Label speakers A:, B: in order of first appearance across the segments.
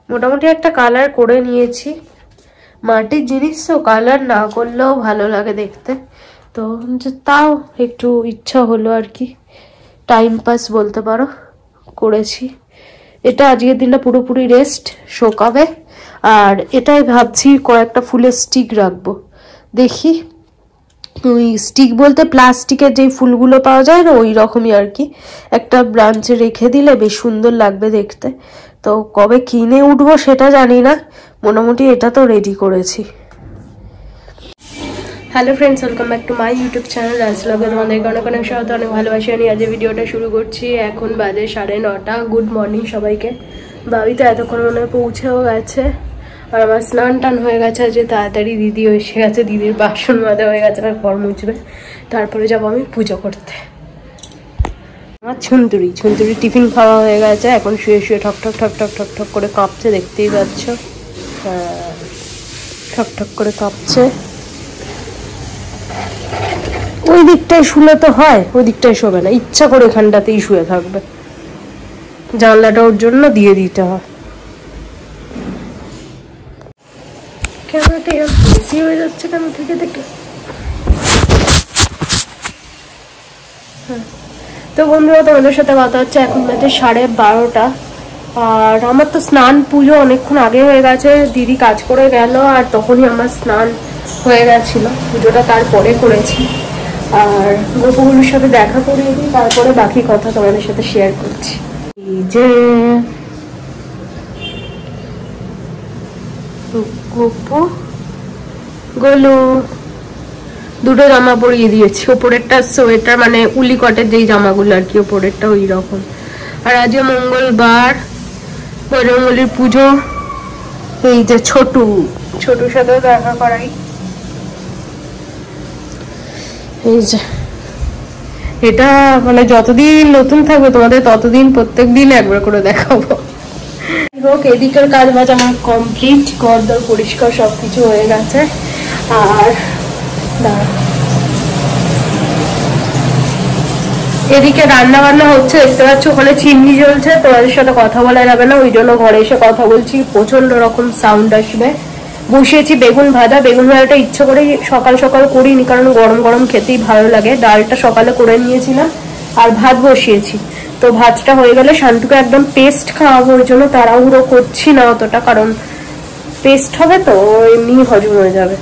A: মোটামুটি একটা কালার করে নিয়েছি। মাটির জিনিস তো কালার না করলেও ভালো লাগে দেখতে, তো তাও একটু ইচ্ছা হলো আর কি, টাইম পাস বলতে পারো, করেছি। এটা আজকের দিনটা পুরোপুরি রেস্ট, শোকাবে। আর এটাই ভাবছি কয়েকটা ফুলের স্টিক রাখবো। দেখি, ওই স্টিক বলতে প্লাস্টিকের যেই ফুলগুলো পাওয়া যায় না, ওই রকমই আর কি, একটা ব্রাঞ্চে রেখে দিলে বেশ সুন্দর লাগবে দেখতে। তো কবে কিনে উঠবো সেটা জানি না, মোটামুটি এটা তো রেডি করেছি। Hello friends, welcome back to my YouTube channel রাজলগে। তোমাদেরকে অনেক অনেক স্বাগত, অনেক ভালোবাসি। আমি আজ ভিডিওটা শুরু করছি। এখন বাজে 9:30। গুড মর্নিং সবাইকে। বাবি তো এতক্ষণ মনে হয় পৌঁছেও গেছে, আর আমার স্নান টান হয়ে গেছে। আজকে তাড়াতাড়ি দিদি এসে গেছে, দিদির বাসন মাজা হয়ে গেছে, আর ঘর মুছবে, তারপরে যাবো আমি পুজো করতে। আমার ছুনতুরি টিফিন খাওয়া হয়ে গেছে, এখন শুয়ে শুয়ে ঠক ঠক ঠক ঠক ঠক ঠক করে কাঁপছে, দেখতেই পাচ্ছ। ঠক ঠক করে কাঁপছে। ওই দিকটায় শুলে তো হয়, ওই দিকটায় শোবে না, ইচ্ছা করে এখানটাতেই শুয়ে থাকবে। জানলাটা ওর জন্য দিয়ে দিতে হয়। ক্যামেরাটা এরকম বেশি হয়ে যাচ্ছে কেন থেকে থেকে। তো বন্ধুরা, তোমাদের সাথে কথা হচ্ছে। এখন বাজে 12:30, আর আমার তো স্নান পুজো অনেকক্ষণ আগে হয়ে গেছে। দিদি কাজ করে গেল, আর তখনই আমার স্নান হয়ে গেছিল। পুজোটা তারপরে করেছি। আর গোপুগুলোর সাথে দেখা করিয়ে দিই, তারপরে বাকি কথা তোমাদের সাথে শেয়ার করছি। এই যে গোপু গোলু, দুটো জামা পরিয়ে দিয়েছি। ওপরেরটা সোয়েটার, মানে উলি কটের যেই জামাগুলো আর কি, ওপরেরটা ওই রকম। আর আজকে মঙ্গলবার, বজরঙ্গলির পুজো। এই যে ছোটুর সাথেও দেখা করাই। এই যে এটা মানে যতদিন নতুন থাকবে তোমাদের, ততদিন প্রত্যেকদিন একবার করে দেখাবো। হোক, এদিকের কাজ বাজ আমার কমপ্লিট, ঘরদর পরিষ্কার সবকিছু হয়ে গেছে। আর এদিকে রান্না বান্না হচ্ছে, দেখতে পাচ্ছ। ওখানে চিমনি জ্বলছে, তোমাদের সাথে কথা বলা যাবে না, ওই জন্য ঘরে এসে কথা বলছি। প্রচন্ড রকম সাউন্ড আসবে। বসিয়েছি বেগুন ভাজাটা ইচ্ছে করে সকাল সকাল করিনি, কারণ গরম গরম খেতেই ভালো লাগে। ডালটা সকালে করে নিয়েছিলাম, আর ভাত বসিয়েছি। তো ভাতটা হয়ে গেলে শান্তুকে একদম পেস্ট খাওয়াবো, ওর জন্য তাড়াহুড়ো করছি না অতটা, কারণ পেস্ট হবে তো এমনি হজম হয়ে যাবে।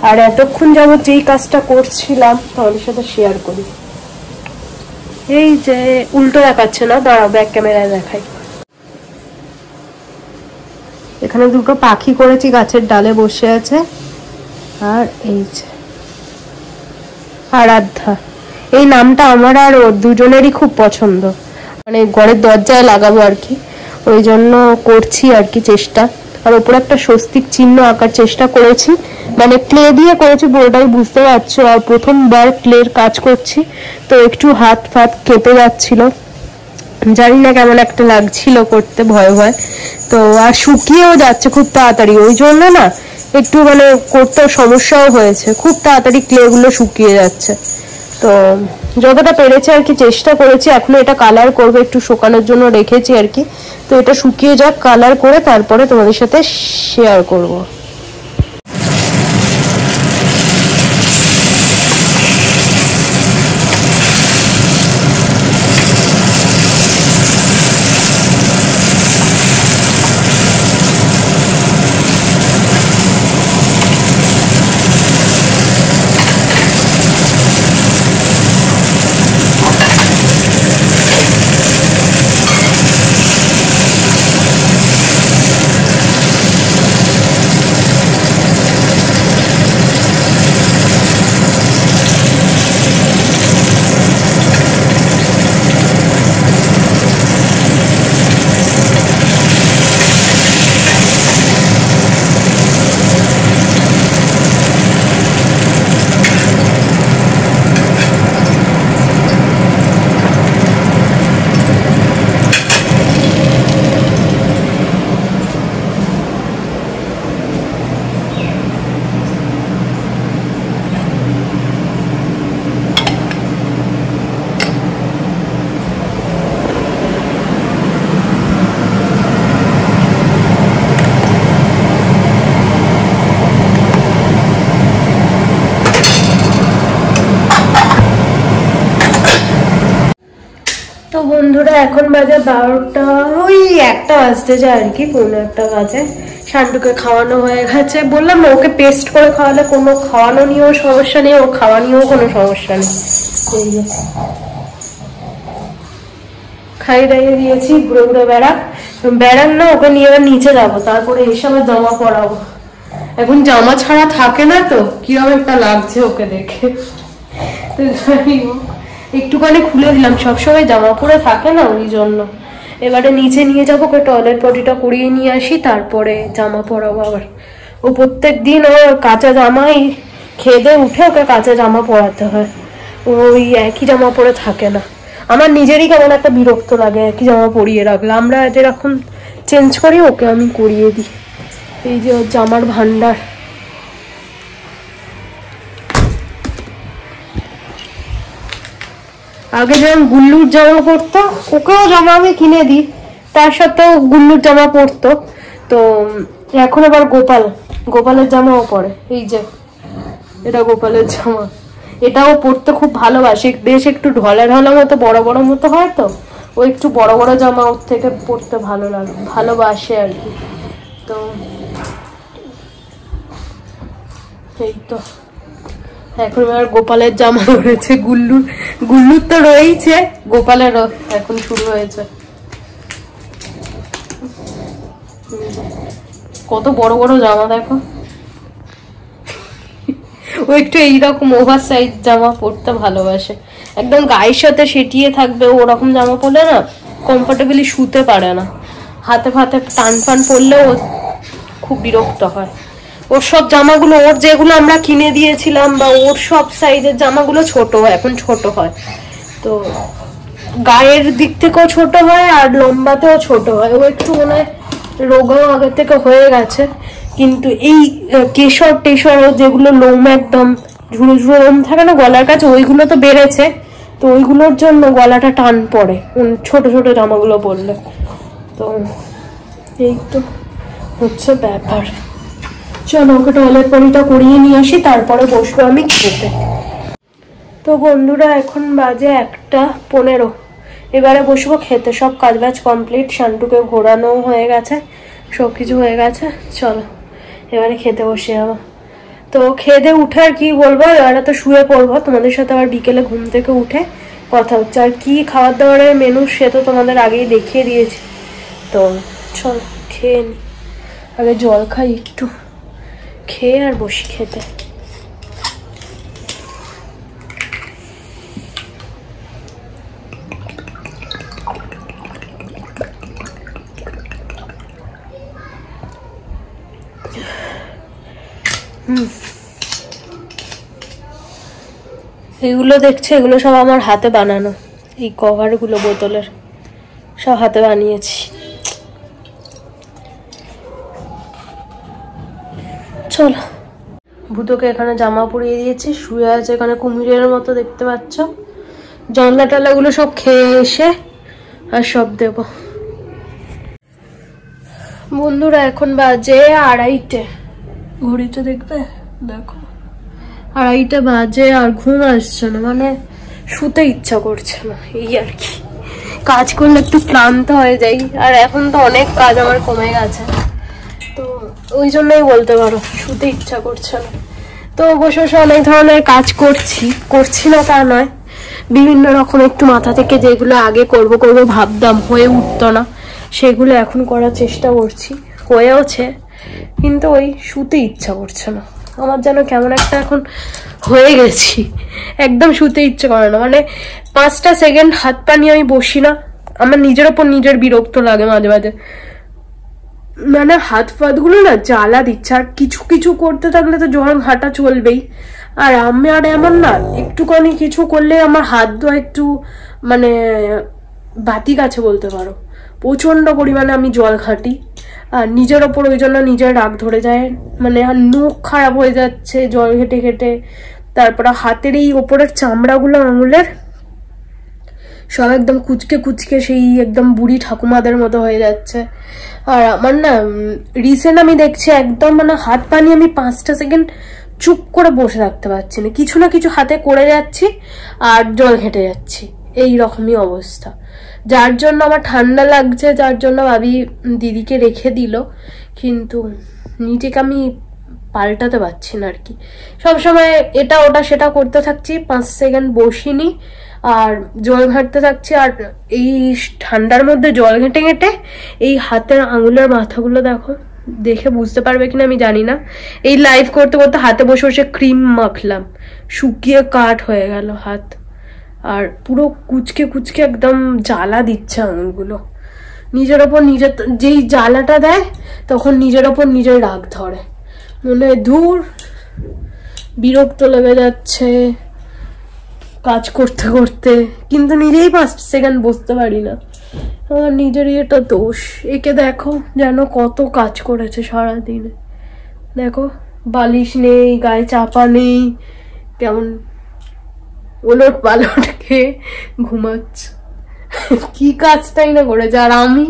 A: আর এতক্ষণ যাবত যেই কাজটা করছিলাম তোমাদের সাথে শেয়ার করি। এই যে উল্টো দেখাচ্ছে না, দাঁড়াও ব্যাক ক্যামেরায় দেখাই। এখানে দুটো পাখি করেছি, গাছের ডালে বসে আছে। আর এই যে আরাধ্যা, এই নামটা আমার আর ওর দুজনেরই খুব পছন্দ, মানে ঘরের দরজায় লাগাবো আর কি, ওই জন্য করছি আর কি চেষ্টা। আর ওপরে একটা স্বস্তিক চিহ্ন আঁকার চেষ্টা করেছি, মানে ক্লে দিয়ে করেছি পুরোটাই, বুঝতে পারছো। আর প্রথমবার ক্লের কাজ করছি, তো একটু হাত ফাত কেঁপে যাচ্ছিল, জানি না কেমন একটা লাগছিল করতে, ভয় ভয়। তো আর শুকিয়েও যাচ্ছে খুব তাড়াতাড়ি, ওই জন্য না একটু মানে করতে সমস্যাও হয়েছে, খুব তাড়াতাড়ি ক্লে গুলো শুকিয়ে যাচ্ছে। তো যতটা পেরেছি আর কি চেষ্টা করেছি। এখনো এটা কালার করবো, একটু শুকানোর জন্য রেখেছি আর কি। তো এটা শুকিয়ে যাক, কালার করে তারপরে তোমাদের সাথে শেয়ার করব। তো বন্ধুরা এখন বাজে 12টা, ওই 1টা বাজতে যায় আর কি, 1:45 বাজে। শান্টুকে খাওয়ানো হয়ে গেছে, বললাম না ওকে পেস্ট করে খাওয়ালে কোনো খাওয়ানো নিয়েও সমস্যা নেই, ও খাওয়া নিয়েও কোনো সমস্যা নেই। এই যে খাই দাইয়ে দিয়েছি, ঘুরে ঘুরে বেড়ান না, ওকে নিয়ে এবার নিচে যাবো, তারপরে এসে আবার জামা পরাবো। এখন জামা ছাড়া থাকে না তো কিরকম একটা লাগছে ওকে দেখে, তো একটুখানি খুলে দিলাম, সবসময় জামা পরে থাকে না ওই জন্য। এবারে নিচে নিয়ে যাবো, ওকে টয়লেট পটিটা করিয়ে নিয়ে আসি, তারপরে জামা পরাবো আবার। ও প্রত্যেক দিন ও কাঁচা জামাই খেয়ে উঠে ওকে কাঁচা জামা পরাতে হয়, ওই একই জামা পরে থাকে না। আমার নিজেরই কেমন একটা বিরক্ত লাগে একই জামা পরিয়ে রাখলে, আমরা যেরকম চেঞ্জ করি ওকে আমি করিয়ে দিই। এই যে ওর জামার ভান্ডার, আগে যেমন গুল্লুর জামা পরতো, ওকেও জামা আমি কিনে দিই, তার সাথেও গুল্লুর জামা পরতো। তো এখন আবার গোপালের জামাও পরে। এই যে এটা গোপালের জামা, এটাও পরতে খুব ভালোবাসে, বেশ একটু ঢলা ঢলা মতো বড় বড় মতো হয়, তো ও একটু বড় বড় জামা ওর থেকে পরতে ভালোবাসে আর কি। তো এই তো এখন আর গোপালের জামা রয়েছে, গুল্লুর তো রয়েছে, গোপালেরও এখন শুরু হয়েছে। কত বড় বড় জামা দেখো, ও একটু এইরকম ওভার সাইজ জামা পরতে ভালোবাসে, একদম গায়ের সাথে সেটিয়ে থাকবে, ওরকম জামা পরলে না কমফোর্টেবলি শুতে পারে না, হাতে ফাতে টান ফান পরলেও খুব বিরক্ত হয়। ওর সব জামাগুলো, ওর যেগুলো আমরা কিনে দিয়েছিলাম বা ওর সব সাইজের জামাগুলো ছোট, এখন ছোট হয়, তো গায়ের দিক থেকেও ছোট হয় আর লম্বাতেও ছোট হয়। ও একটু মনে হয় রোগাও আগে থেকে হয়ে গেছে, কিন্তু এই কেশর টেশর যেগুলো লোম একদম ঝুড়ো ঝুড়ো লোম থাকে না গলার কাছে, ওইগুলো তো বেড়েছে, তো ওইগুলোর জন্য গলাটা টান পড়ে ছোট ছোট জামাগুলো পরলে। তো এই তো হচ্ছে ব্যাপার। চলো ওকে টয়লেট পটিটা করিয়ে নিয়ে আসি, তারপরে বসবো আমি খেতে। তো বন্ধুরা এখন বাজে 1:15, এবারে বসবো খেতে, সব কাজ বাজ কমপ্লিট, শান্টুকে ঘোরানো হয়ে গেছে, সব কিছু হয়ে গেছে। চলো এবারে খেতে বসে যাবো। তো খেয়ে উঠে আর কি বলবো, এবারে তো শুয়ে পড়বো, তোমাদের সাথে আবার বিকেলে ঘুম থেকে উঠে কথা হচ্ছে। আর কি খাবার দাবারের মেনু সে তো তোমাদের আগেই দেখিয়ে দিয়েছি। তো চলো খেয়ে নি, আগে জল খাই একটু, খেয়ে আর বসি খেতে। এগুলো দেখছে, এগুলো সব আমার হাতে বানানো, এই কভারগুলো বোতলের সব হাতে বানিয়েছি। চলো ভূতকে এখানে জামা পরিয়ে দিয়েছি, শুয়ে আছে এখানে কুমিরের মতো দেখতে পাচ্ছ। জানলা টালাগুলো সব খেয়ে এসে আর সব দেব। বন্ধুরা এখন বাজে 2:30, ঘড়িতে দেখবে, দেখো 2:30 বাজে, আর ঘুম আসছে না, মানে শুতে ইচ্ছা করছে না, এই আর কি। কাজ করলে একটু ক্লান্ত হয়ে যাই, আর এখন তো অনেক কাজ আমার কমে গেছে, তো ওই জন্যই বলতে পারো শুতে ইচ্ছা করছে না। তো বসে বসে অনেক ধরনের কাজ করছি না তা নয়, বিভিন্ন রকম একটু মাথা থেকে যেগুলো আগে করব ভাবতাম হয়ে উঠতো না, সেগুলো এখন করার চেষ্টা করছি, হয়েওছে, কিন্তু ওই শুতে ইচ্ছা করছে না। আমার যেন কেমন একটা এখন হয়ে গেছি, একদম শুতে ইচ্ছে করে না, মানে 5টা সেকেন্ড হাত পা নিয়ে আমি বসি না, আমার নিজের ওপর নিজের বিরক্ত লাগে মাঝে মাঝে, মানে হাত ফাত গুলো না জ্বালা দিচ্ছে। আর কিছু কিছু করতে থাকলে তো জল ঘাটা চলবেই, আর আমি আর এমন না, একটুখানি কিছু করলে আমার হাত ধোয়া একটু মানে বাতি কাছে বলতে পারো, প্রচন্ড পরিমাণে আমি জল ঘাটি, আর নিজের ওপর ওই জন্য নিজের রাগ ধরে যায়, মানে নখ খারাপ হয়ে যাচ্ছে জল ঘেটে ঘেটে, তারপরে হাতের এই ওপরের চামড়াগুলো আঙুলের সব একদম কুচকে কুচকে সেই একদম বুড়ি ঠাকুমাদের মতো হয়ে যাচ্ছে। আর আমার না রিসেন্ট আমি দেখছি একদম মানে হাত পা নিয়ে আমি 5টা সেকেন্ড চুপ করে বসে থাকতে পারছি না, কিছু না কিছু হাতে করে যাচ্ছি আর জল ঘেটে যাচ্ছি, এই রকমই অবস্থা। যার জন্য আমার ঠান্ডা লাগছে, যার জন্য ভাবি দিদিকে রেখে দিল, কিন্তু নিজেকে আমি পাল্টাতে পারছি না আর কি। সবসময় এটা ওটা সেটা করতে থাকছি, 5 সেকেন্ড বসিনি আর জল ঘাঁটতে থাকছি। আর এই ঠান্ডার মধ্যে জল ঘেঁটে ঘেঁটে এই হাতের আঙুলের মাথাগুলো দেখো, দেখে বুঝতে পারবে কিনা আমি জানি না। এই লাইভ করতে করতে হাতে বসে বসে ক্রিম মাখলাম, শুকিয়ে কাঠ হয়ে গেল হাত, আর পুরো কুচকে কুচকে একদম জ্বালা দিচ্ছে আঙুলগুলো। নিজের ওপর নিজের যেই জ্বালাটা দেয় তখন নিজের ওপর নিজের রাগ ধরে, মনে হয় ধুর বিরক্ত লেগে যাচ্ছে কাজ করতে করতে, কিন্তু নিজেই 5 সেকেন্ড বসতে পারি না। আমার নিজেরই এটা দোষ। একে দেখো যেন কত কাজ করেছে সারাদিনে, দেখো বালিশ নেই, গায়ে চাপা নেই, কেমন ওলট পালট খেয়ে ঘুমাচ্ছে। কি কাজটাই না করেছে। আর আমি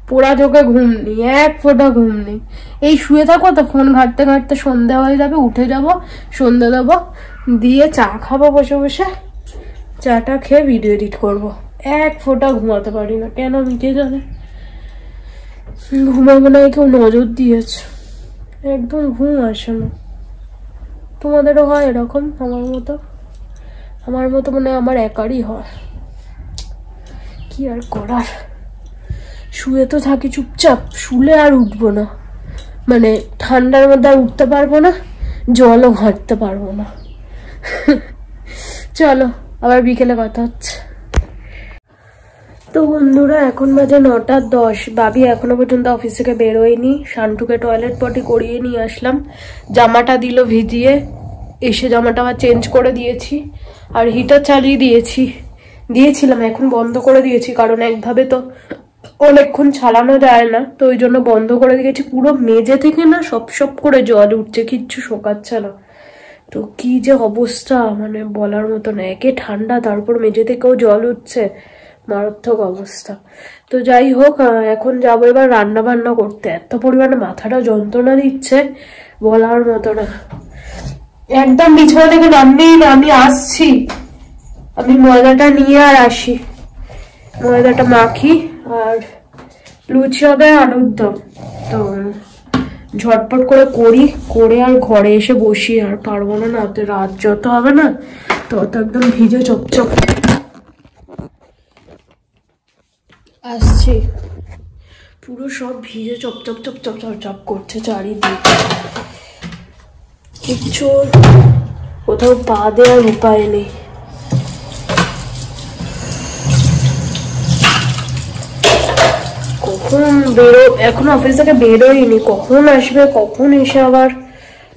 A: পোড়া চোখে ঘুম নেই, এক ফোঁটা ঘুম নেই। এই শুয়ে থাকো তো ফোন ঘাঁটতে ঘাঁটতে সন্ধ্যা হয়ে যাবে, উঠে যাব, সন্ধ্যা দেবো, দিয়ে চা খাবো বসে বসে, চাটা খেয়ে ভিডিও এডিট করবো। এক ফোঁটা ঘুমাতে পারি না, কেন আমি কে জানে। ঘুমাবো না কেউ নজর দিয়েছে, একদম ঘুম আসে না। তোমাদেরও হয় এরকম আমার মতো? আমার মতো মনে হয় আমার একারই হয়। কি আর করার, শুয়ে তো থাকি চুপচাপ, শুলে আর উঠবো না, মানে ঠান্ডার মধ্যে আর উঠতে পারবো না, জলও ঘাঁটতে পারবো না। চলো আবার বিকেলে কথা হচ্ছে। তো বন্ধুরা এখন বাজে 9:10। বাবি এখনো পর্যন্ত অফিস থেকে বেরোয়নি। শান্টুকে টয়লেট পটি করিয়ে নিয়ে আসলাম, জামাটা দিল ভিজিয়ে, এসে জামাটা আবার চেঞ্জ করে দিয়েছি, আর হিটার চালিয়ে দিয়েছিলাম, এখন বন্ধ করে দিয়েছি, কারণ একভাবে তো অনেকক্ষণ চালানো যায় না, তো ওই জন্য বন্ধ করে দিয়েছি। পুরো মেঝে থেকে না সপ সপ করে জল উঠছে, কিচ্ছু শোকাচ্ছে না। তো কি যে অবস্থা, মানে বলার মতো না। একে ঠান্ডা, তারপর মেঝে থেকেও জল উঠছে, মারাত্মক অবস্থা। তো যাই হোক, এখন যাবো এবার রান্না বান্না করতে। এত পরিমাণে মাথাটা যন্ত্রণা দিচ্ছে বলার মতো না, একদম বিছানা থেকে নামবেই না। আমি আসছি, আমি ময়দাটা নিয়ে আর আসি, ময়দাটা মাখি, আর লুচি হবে আলুর দম। তো ঝটপট করে করে আর ঘরে এসে বসি, আর পারবো না, না তো রাত যত হবে না তত একদম ভিজে চপচপ। আসছি, পুরো সব ভিজে চপচপ চপচপ চপচপ করছে চারিদিক, কিচ্ছু কোথাও পা দেওয়ার উপায় নেই। কখন এখন অফিস থেকে বেরোয়নি, কখন আসবে, কখন এসে আবার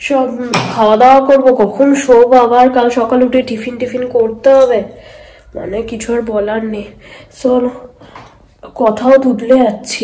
A: সব খাওয়া দাওয়া করবো, কখন শোবো, আবার কাল সকাল উঠে টিফিন করতে হবে, মানে কিছু আর বলার নেই। চলো কথাও তুলে যাচ্ছি।